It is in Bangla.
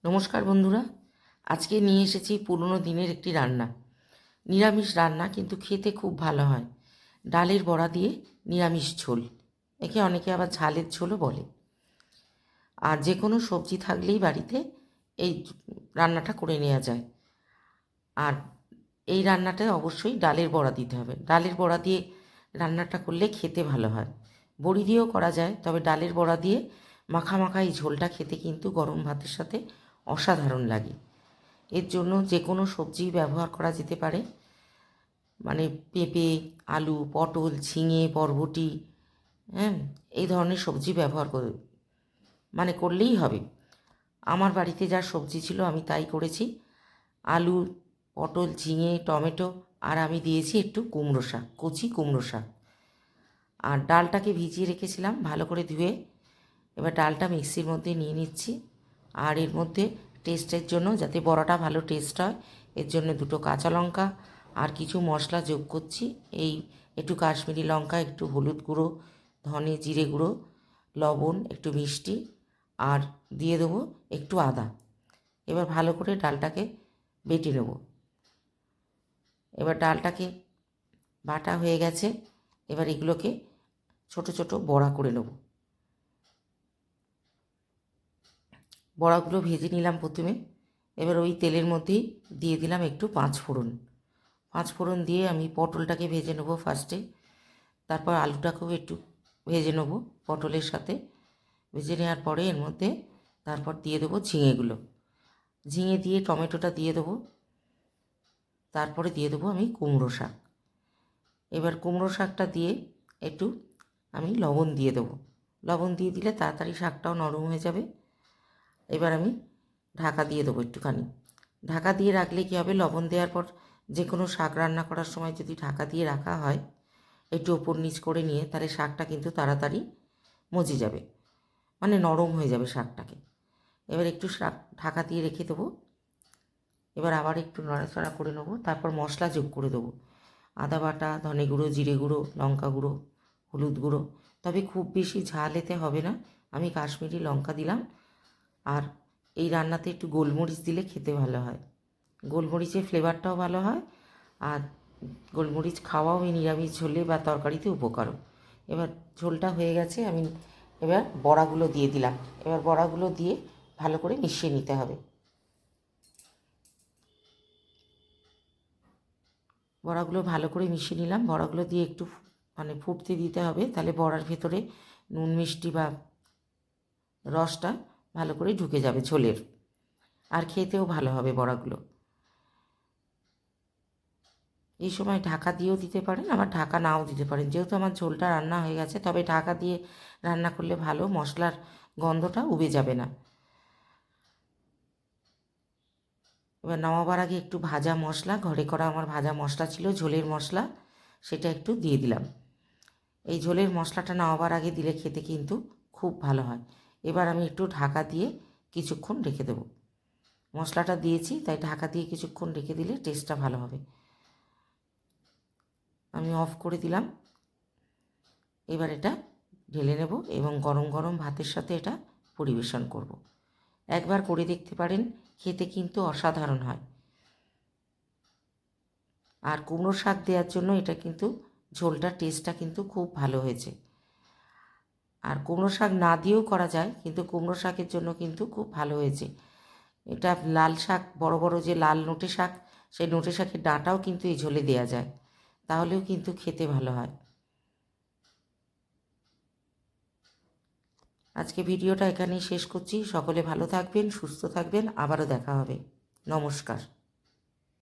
নমস্কার বন্ধুরা, আজকে নিয়ে এসেছি পুরনো দিনের একটি রান্না। নিরামিষ রান্না, কিন্তু খেতে খুব ভালো হয়। ডালের বড়া দিয়ে নিরামিষ ঝোল, একে অনেকে আবার ঝালের ঝোলও বলে। আর যে কোনো সবজি থাকলেই বাড়িতে এই রান্নাটা করে নেওয়া যায়। আর এই রান্নাটায় অবশ্যই ডালের বড়া দিতে হবে। ডালের বড়া দিয়ে রান্নাটা করলে খেতে ভালো হয়। বড়ি দিয়েও করা যায়, তবে ডালের বড়া দিয়ে মাখা মাখা এই ঝোলটা খেতে কিন্তু গরম ভাতের সাথে অসাধারণ লাগে। এর জন্য যে কোনো সবজি ব্যবহার করা যেতে পারে, মানে পেঁপে, আলু, পটল, ঝিঙে, বরবটি, হ্যাঁ, এই ধরনের সবজি ব্যবহার করলেই হবে। আমার বাড়িতে যা সবজি ছিল আমি তাই করেছি। আলু, পটল, ঝিঙে, টমেটো, আর আমি দিয়েছি একটু কুমড়ো শাক, কচি কুমড়ো শাক। আর ডালটাকে ভিজিয়ে রেখেছিলাম ভালো করে ধুয়ে। এবার ডালটা মিক্সির মধ্যে নিয়ে নিচ্ছি। আর এর মধ্যে টেস্টের জন্য, যাতে বড়াটা ভালো টেস্ট হয়, এর জন্য 2টো কাঁচা লঙ্কা আর কিছু মশলা যোগ করছি। এই একটু কাশ্মীরি লঙ্কা, একটু হলুদ গুঁড়ো, ধনে জিরে গুঁড়ো, লবণ, একটু মিষ্টি, আর দিয়ে দেবো একটু আদা। এবার ভালো করে ডালটাকে বেটে নেব। এবার ডালটাকে বাটা হয়ে গেছে। এবার এগুলোকে ছোট ছোট বড়া করে নেব। বড়াগুলো ভেজে নিলাম প্রথমে। এবার ওই তেলের মধ্যেই দিয়ে দিলাম একটু 5 ফোড়ন। 5 ফোড়ন দিয়ে আমি পটলটাকে ভেজে নেবো ফার্স্টে, তারপর আলুটাকেও একটু ভেজে নেবো পটলের সাথে। ভেজে নেওয়ার পরে এর মধ্যে তারপর দিয়ে দেবো ঝিঙেগুলো। ঝিঙে দিয়ে টমেটোটা দিয়ে দেবো। তারপরে দিয়ে দেবো আমি কুমড়ো শাক। এবার কুমড়ো শাকটা দিয়ে একটু আমি লবণ দিয়ে দেবো। লবণ দিয়ে দিলে তাড়াতাড়ি শাকটাও নরম হয়ে যাবে। এবার আমি ঢাকা দিয়ে দেবো একটুখানি। ঢাকা দিয়ে রাখলে কী হবে, লবণ দেওয়ার পর যে কোনো শাক রান্না করার সময় যদি ঢাকা দিয়ে রাখা হয় একটু ওপর নিচ করে নিয়ে, তাহলে শাকটা কিন্তু তাড়াতাড়ি মজে যাবে, মানে নরম হয়ে যাবে শাকটাকে। এবার একটু শাক ঢাকা দিয়ে রেখে দেবো। এবার আবার একটু নড়াচড়া করে নেবো। তারপর মশলা যোগ করে দেবো। আদা বাটা, ধনে গুঁড়ো, জিরে গুঁড়ো, লঙ্কা গুঁড়ো, হলুদ গুঁড়ো। তবে খুব বেশি ঝাল এতে হবে না, আমি কাশ্মীরি লঙ্কা দিলাম। আর এই রান্নাতে একটু গোলমরিচ দিলে খেতে ভালো হয়। গোলমরিচের ফ্লেভারটাও ভালো হয়, আর গোলমরিচ খাওয়াও এই নিরামিষ ঝোলে বা তরকারিতে উপকারও। এবার ঝোলটা হয়ে গেছে, আমি এবার বড়াগুলো দিয়ে দিলাম। এবার বড়াগুলো দিয়ে ভালো করে মিশিয়ে নিতে হবে। বড়াগুলো ভালো করে মিশিয়ে নিলাম। বড়াগুলো দিয়ে একটু ফুটতে দিতে হবে, তাহলে বড়ার ভেতরে নুন মিষ্টি বা রসটা ভালো করে ঢুকে যাবে ঝোলের, আর খেতেও ভালো হবে বড়াগুলো। এই সময় ঢাকা দিয়েও দিতে পারেন, আবার ঢাকা নাও দিতে পারেন। যেহেতু আমার ঝোলটা রান্না হয়ে গেছে, তবে ঢাকা দিয়ে রান্না করলে ভালো, মশলার গন্ধটা উবে যাবে না। এবার নামাবার আগে একটু ভাজা মশলা, ঘরে করা আমার ভাজা মশলা ছিল, ঝোলের মশলা, সেটা একটু দিয়ে দিলাম। এই ঝোলের মশলাটা নামাবার আগে দিলে খেতে কিন্তু খুব ভালো হয়। এবার আমি একটু ঢাকা দিয়ে কিছুক্ষণ রেখে দেবো। মশলাটা দিয়েছি তাই ঢাকা দিয়ে কিছুক্ষণ রেখে দিলে টেস্টটা ভালো হবে। আমি অফ করে দিলাম। এবার এটা ঢেলে নেব এবং গরম গরম ভাতের সাথে এটা পরিবেশন করব। একবার করে দেখতে পারেন, খেতে কিন্তু অসাধারণ হয়। আর কুমড়ো শাক দেওয়ার জন্য এটা কিন্তু ঝোলটার টেস্টটা কিন্তু খুব ভালো হয়েছে। আর কুমড়ো শাক না দিয়েও করা যায়, কিন্তু কুমড়ো শাকের জন্য কিন্তু খুব ভালো হয়েছে। এটা লাল শাক, বড় বড় যে লাল নোটে শাক, সেই নোটে শাকের ডাঁটাও কিন্তু এই ঝোলে দেওয়া যায়, তাহলেও কিন্তু খেতে ভালো হয়। আজকে ভিডিওটা এখানেই শেষ করছি। সকলে ভালো থাকবেন, সুস্থ থাকবেন, আবারও দেখা হবে। নমস্কার।